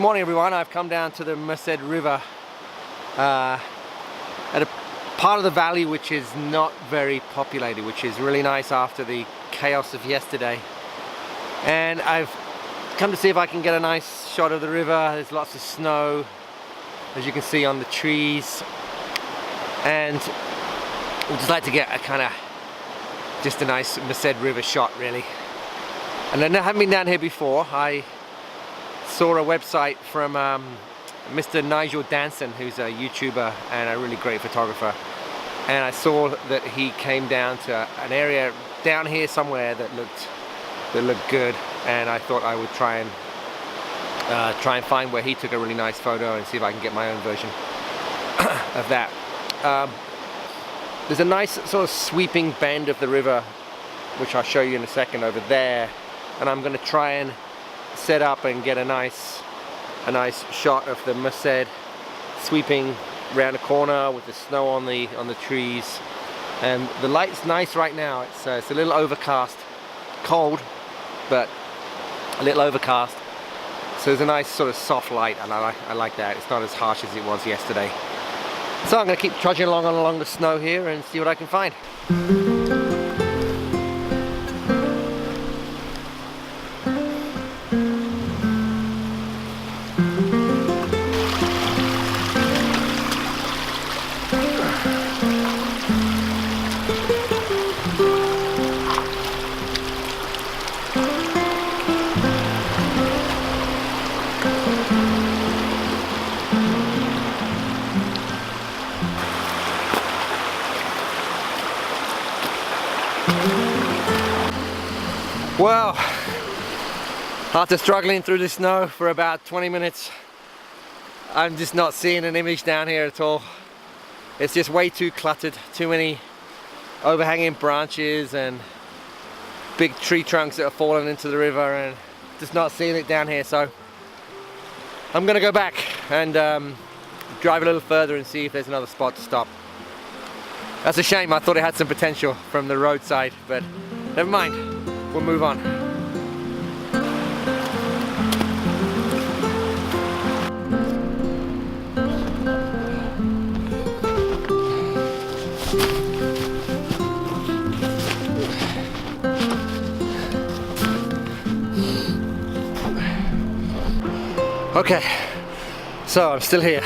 morning everyone. I've come down to the Merced River at a part of the valley which is not very populated, which is really nice after the chaos of yesterday. And I've come to see if I can get a nice shot of the river. There's lots of snow, as you can see on the trees, and we'd just like to get a kind of just a nice Merced River shot really. And I haven't been down here before. I saw a website from Mr. Nigel Danson, who's a YouTuber and a really great photographer, and I saw that he came down to an area down here somewhere that looked good, and I thought I would try and find where he took a really nice photo and see if I can get my own version of that. There's a nice sort of sweeping bend of the river, which I'll show you in a second over there, and I'm going to try and set up and get a nice shot of the Merced sweeping around a corner with the snow on the trees. And the light's nice right now. It's a little overcast, cold, but a little overcast. So there's a nice sort of soft light, and I like that. It's not as harsh as it was yesterday. So I'm going to keep trudging along the snow here and see what I can find. Well, after struggling through the snow for about 20 minutes, I'm just not seeing an image down here at all. It's just way too cluttered, too many overhanging branches and big tree trunks that are falling into the river, and just not seeing it down here. So I'm gonna go back and drive a little further and see if there's another spot to stop. That's a shame. I thought it had some potential from the roadside, but never mind. We'll move on. Okay, so I'm still here.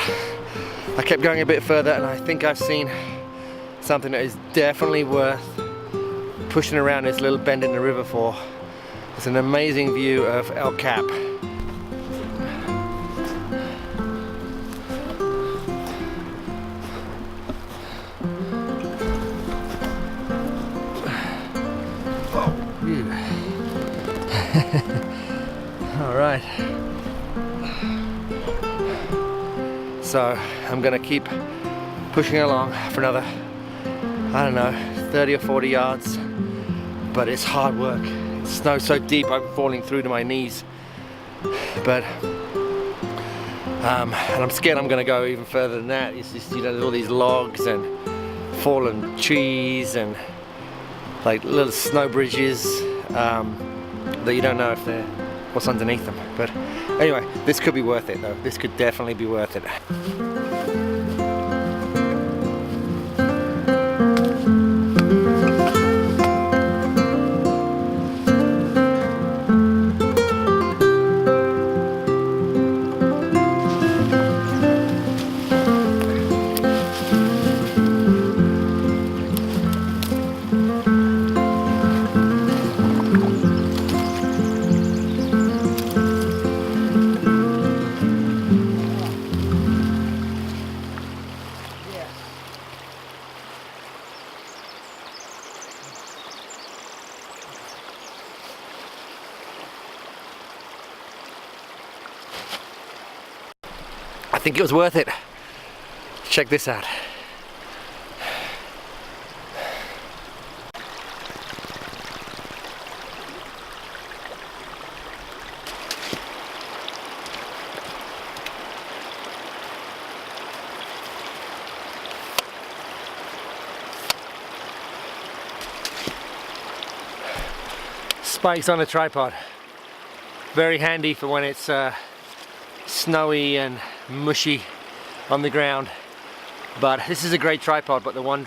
I kept going a bit further, and I think I've seen something that is definitely worth pushing around this little bend in the river for. It's an amazing view of El Cap. All right. So I'm gonna keep pushing along for another, I don't know, 30 or 40 yards. But it's hard work. The snow's so deep I'm falling through to my knees. But and I'm scared I'm gonna go even further than that. It's just, you know, there's all these logs and fallen trees and like little snow bridges that you don't know if they're what's underneath them. But anyway, this could be worth it though. This could definitely be worth it. I think it was worth it. Check this out. spikes on a tripod. Very handy for when it's snowy and mushy on the ground. But this is a great tripod, but the one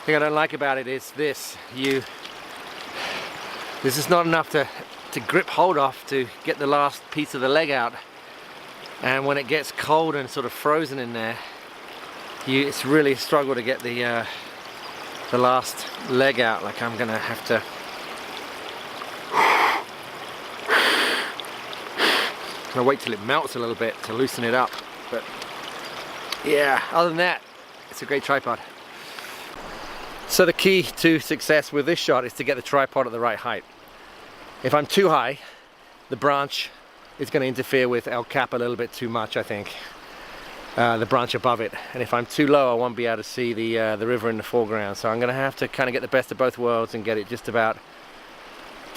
thing I don't like about it is this. This is not enough to grip hold off to get the last piece of the leg out. And when it gets cold and sort of frozen in there, it's really a struggle to get the last leg out. Like I'm gonna have to wait till it melts a little bit to loosen it up. But yeah, other than that, it's a great tripod. So the key to success with this shot is to get the tripod at the right height. If I'm too high, the branch is going to interfere with El Cap a little bit too much, I think. The branch above it. And if I'm too low, I won't be able to see the river in the foreground. So I'm going to have to kind of get the best of both worlds and get it just about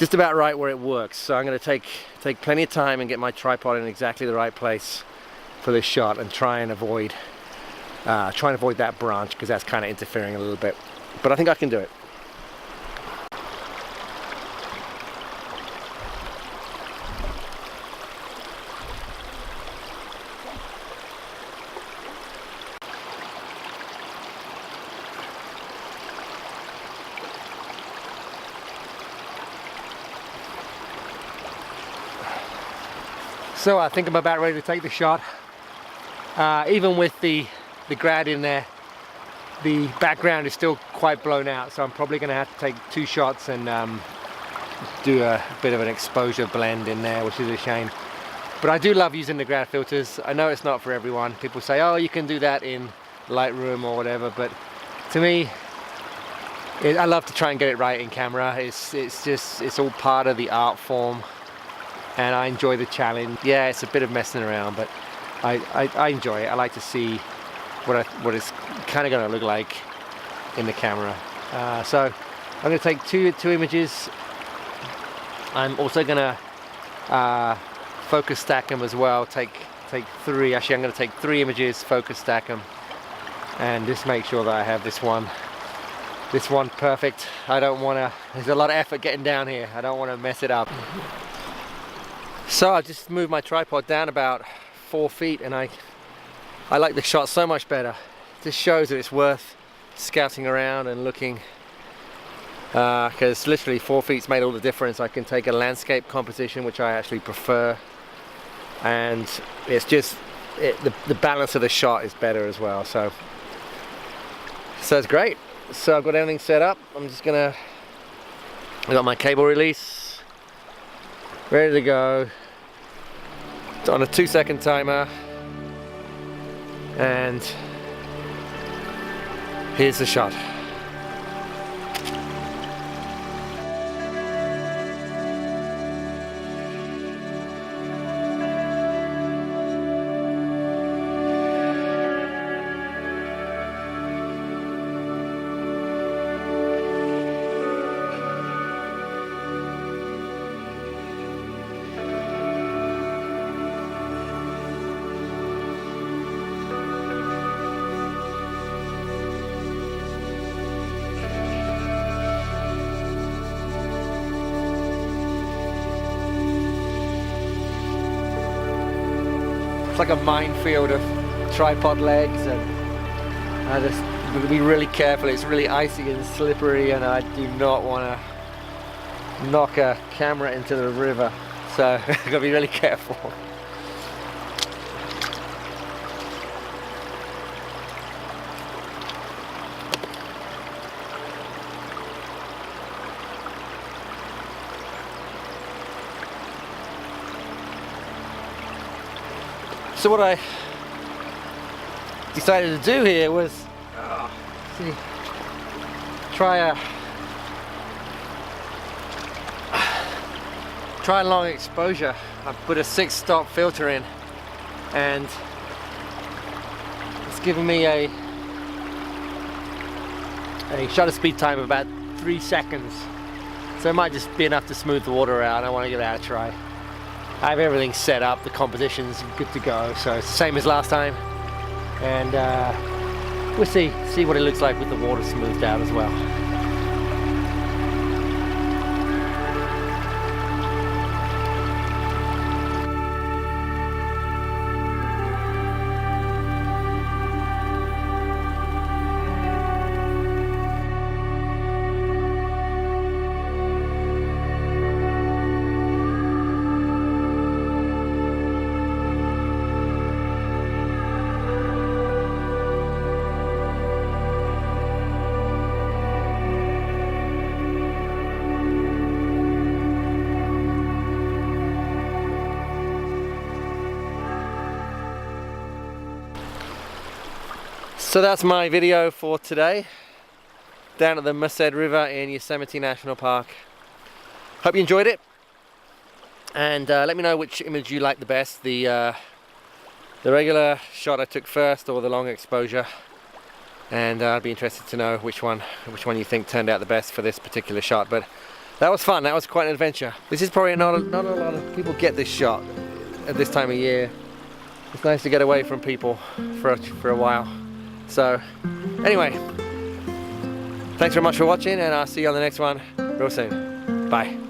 right where it works. So I'm going to take plenty of time and get my tripod in exactly the right place for this shot and try and avoid that branch, because that's kind of interfering a little bit. But I think I can do it. So I think I'm about ready to take the shot. Even with the grad in there, the background is still quite blown out, so I'm probably going to have to take 2 shots and do a bit of an exposure blend in there, which is a shame. But I do love using the grad filters. I know it's not for everyone. People say, oh, you can do that in Lightroom or whatever, but to me, I love to try and get it right in camera. It's all part of the art form, and I enjoy the challenge. Yeah, it's a bit of messing around, but I enjoy it. I like to see what it's kind of going to look like in the camera. So I'm going to take two images. I'm also going to focus stack them as well. Take 3. Actually, I'm going to take 3 images, focus stack them, and just make sure that I have this one perfect. I don't want to. There's a lot of effort getting down here. I don't want to mess it up. So I just moved my tripod down about 4 feet, and I like the shot so much better. This shows that it's worth scouting around and looking, because literally 4 feet's made all the difference. I can take a landscape composition, which I actually prefer, and it's just the balance of the shot is better as well. So it's great. So I've got everything set up. I got my cable release ready to go. It's on a 2-second timer, and here's the shot. It's like a minefield of tripod legs, and I just have to be really careful. It's really icy and slippery, and I do not want to knock a camera into the river, so I've got to be really careful. So what I decided to do here was try a long exposure. I put a 6-stop filter in, and it's given me a shutter speed time of about 3 seconds. So it might just be enough to smooth the water out. I want to give that a try. I have everything set up, the composition's good to go, so it's the same as last time, and we'll see what it looks like with the water smoothed out as well. So that's my video for today, down at the Merced River in Yosemite National Park. Hope you enjoyed it, and let me know which image you like the best, the regular shot I took first or the long exposure, and I'd be interested to know which one you think turned out the best for this particular shot. But that was fun, that was quite an adventure. This is probably not a lot of people get this shot at this time of year. It's nice to get away from people for a while. So anyway, thanks very much for watching, and I'll see you on the next one real soon. Bye.